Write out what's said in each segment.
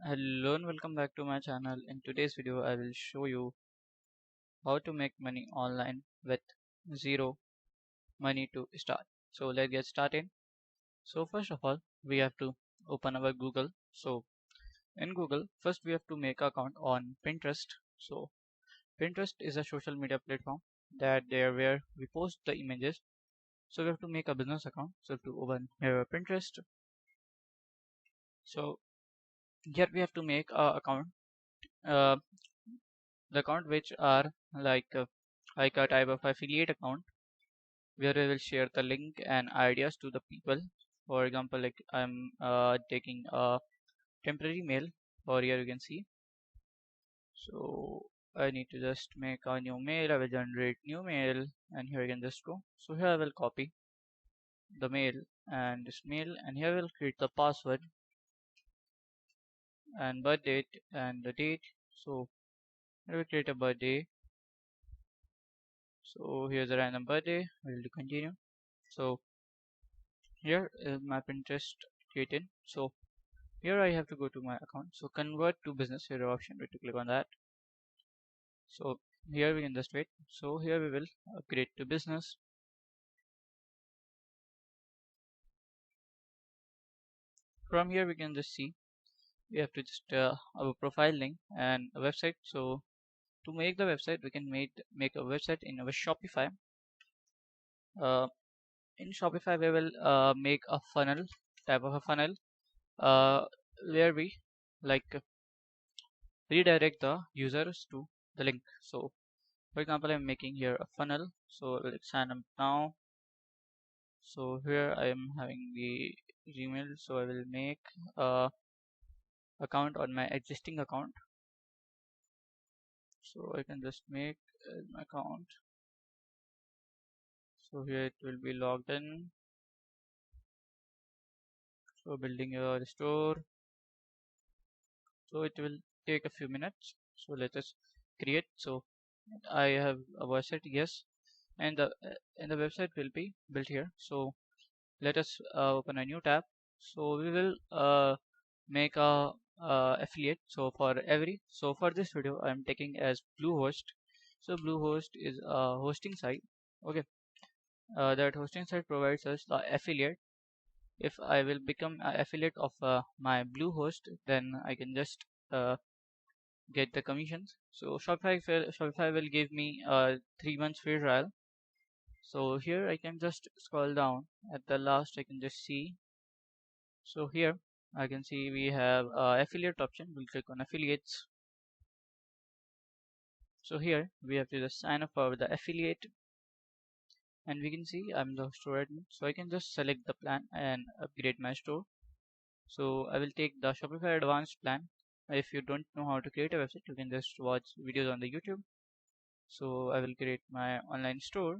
Hello and welcome back to my channel. In today's video I will show you how to make money online with zero money to start. So let's get started. So first of all we have to open our Google. So in Google first we have to make an account on Pinterest. So Pinterest is a social media platform that there where we post the images. So we have to make a business account. So to open here Pinterest. So here we have to make a account. Uh, the account which are like a type of affiliate account where we will share the link and ideas to the people. For example, like I'm taking a temporary mail, or here you can see. So I need to just make a new mail. I will generate new mail, and here you can just go. So here I will copy the mail and this mail, and here I will create the password and birth date and the date. So I will create a birthday. So here's a random birthday. We'll do continue. So here is my Pinterest created. So here I have to go to my account. So convert to business, here option, we to click on that. So here we can just wait. So here we will upgrade to business. From here we can just see we have to just our profile link and a website. So to make the website we can make a website in our Shopify. Uh, in Shopify we will make a funnel, type of a funnel, uh, where we like redirect the users to the link. So for example, I'm making here a funnel. So I will sign up now. So here I am having the Gmail. So I will make a account on my existing account. So I can just make my account. So here it will be logged in. So building your store. So it will take a few minutes. So let us create. So I have a website, yes, and the website will be built here. So let us open a new tab. So we will make a affiliate. So for this video I'm taking as Bluehost. So Bluehost is a hosting site. Okay, that hosting site provides us the affiliate. If I will become an affiliate of my Bluehost, then I can just get the commissions. So Shopify will give me 3 months free trial. So here I can just scroll down at the last. I can just see. So here I can see we have affiliate option. We'll click on affiliates. So here we have to just sign up for the affiliate, and we can see I'm the store admin. So I can just select the plan and upgrade my store. So I will take the Shopify advanced plan. If you don't know how to create a website, you can just watch videos on the YouTube. So I will create my online store.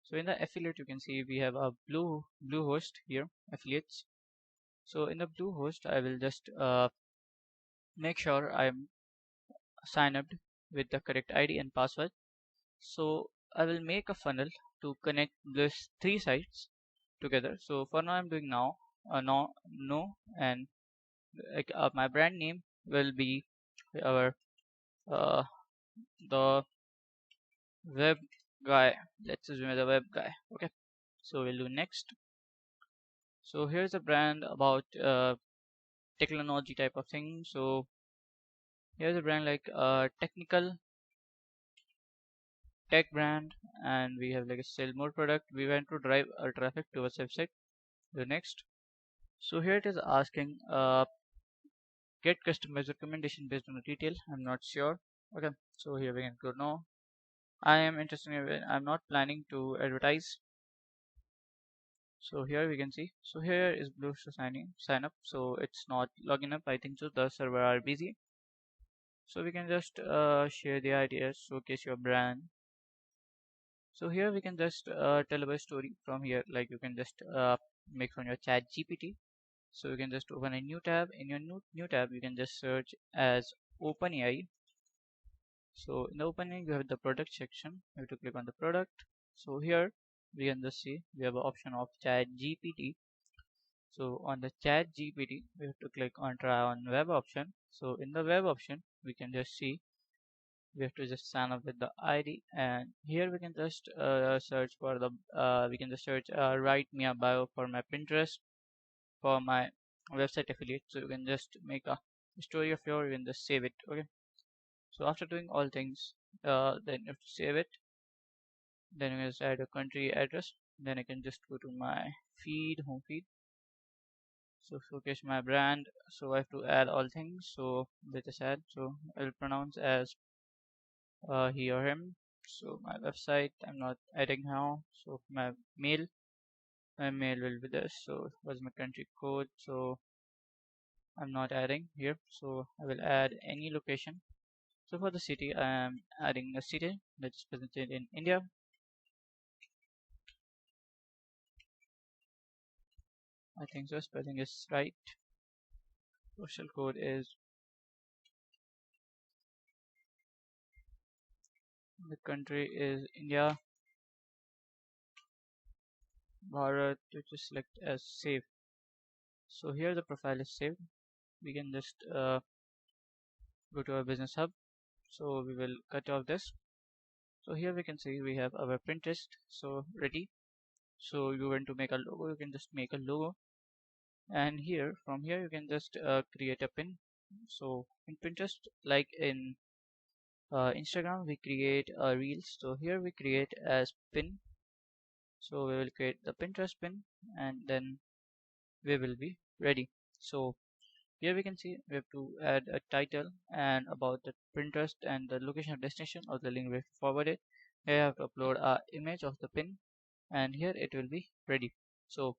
So in the affiliate you can see we have a Bluehost here, affiliates. So in the Bluehost I will just make sure I'm signed up with the correct ID and password. So I will make a funnel to connect these three sites together. So for now I'm doing now no, and my brand name will be our uh, the web guy. Let's assume the web guy. Okay, so we'll do next. So here's a brand about technology type of thing. So here's a brand like technical tech brand, and we have like a sell more product. We want to drive our traffic to our website. The next. So here it is asking get customized recommendation based on the detail. I'm not sure. Okay, so here we can go no. I am interested in, I'm not planning to advertise. So here we can see. So here is Blue to sign up. So it's not logging up. I think so. The server are busy. So we can just share the ideas, showcase your brand. So here we can just tell a story from here. Like you can just make from your chat GPT. So you can just open a new tab. In your new tab, you can just search as OpenAI. So in the OpenAI, you have the product section. You have to click on the product. So here we can just see we have an option of chat GPT. So on the chat GPT, we have to click on try on web option. So in the web option, we can just see we have to just sign up with the ID, and here we can just search for the we can just search write me a bio for my Pinterest for my website affiliate. So you can just make a story of your, you can just save it. Okay. So after doing all things, then you have to save it. Then you can just add a country address. Then I can just go to my feed, home feed. So showcase my brand. So I have to add all things. So let us add. So I will pronounce as he or him. So my website I'm not adding now. So my mail will be this. So what's my country code? So I'm not adding here. So I will add any location. So for the city I am adding a city that is presented in India. I think so, spelling is right. Postal code is, the country is India. Bharat, to just select as save. So here the profile is saved. We can just go to our business hub. So we will cut off this. So here we can see we have our Pinterest so ready. So you want to make a logo, you can just make a logo, and here from here you can just create a pin. So in Pinterest, like in Instagram, we create reels. So here we create as pin. So we will create the Pinterest pin, and then we will be ready. So here we can see we have to add a title and about the Pinterest and the location of destination of the link we have to forward it. Here I have to upload a image of the pin, and here it will be ready. So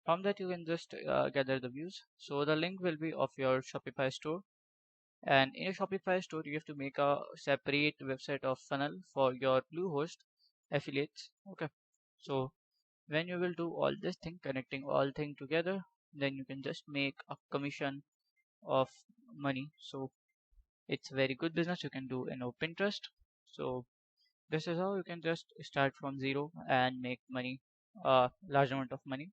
from that you can just gather the views. So the link will be of your Shopify store, and in your Shopify store you have to make a separate website of funnel for your Bluehost affiliates. Okay. So when you will do all this thing, connecting all thing together, then you can just make a commission of money. So it's very good business you can do in your Pinterest. So this is how you can just start from zero and make money, a large amount of money.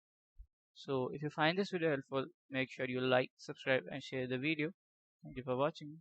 So if you find this video helpful, make sure you like, subscribe and share the video. Thank you for watching.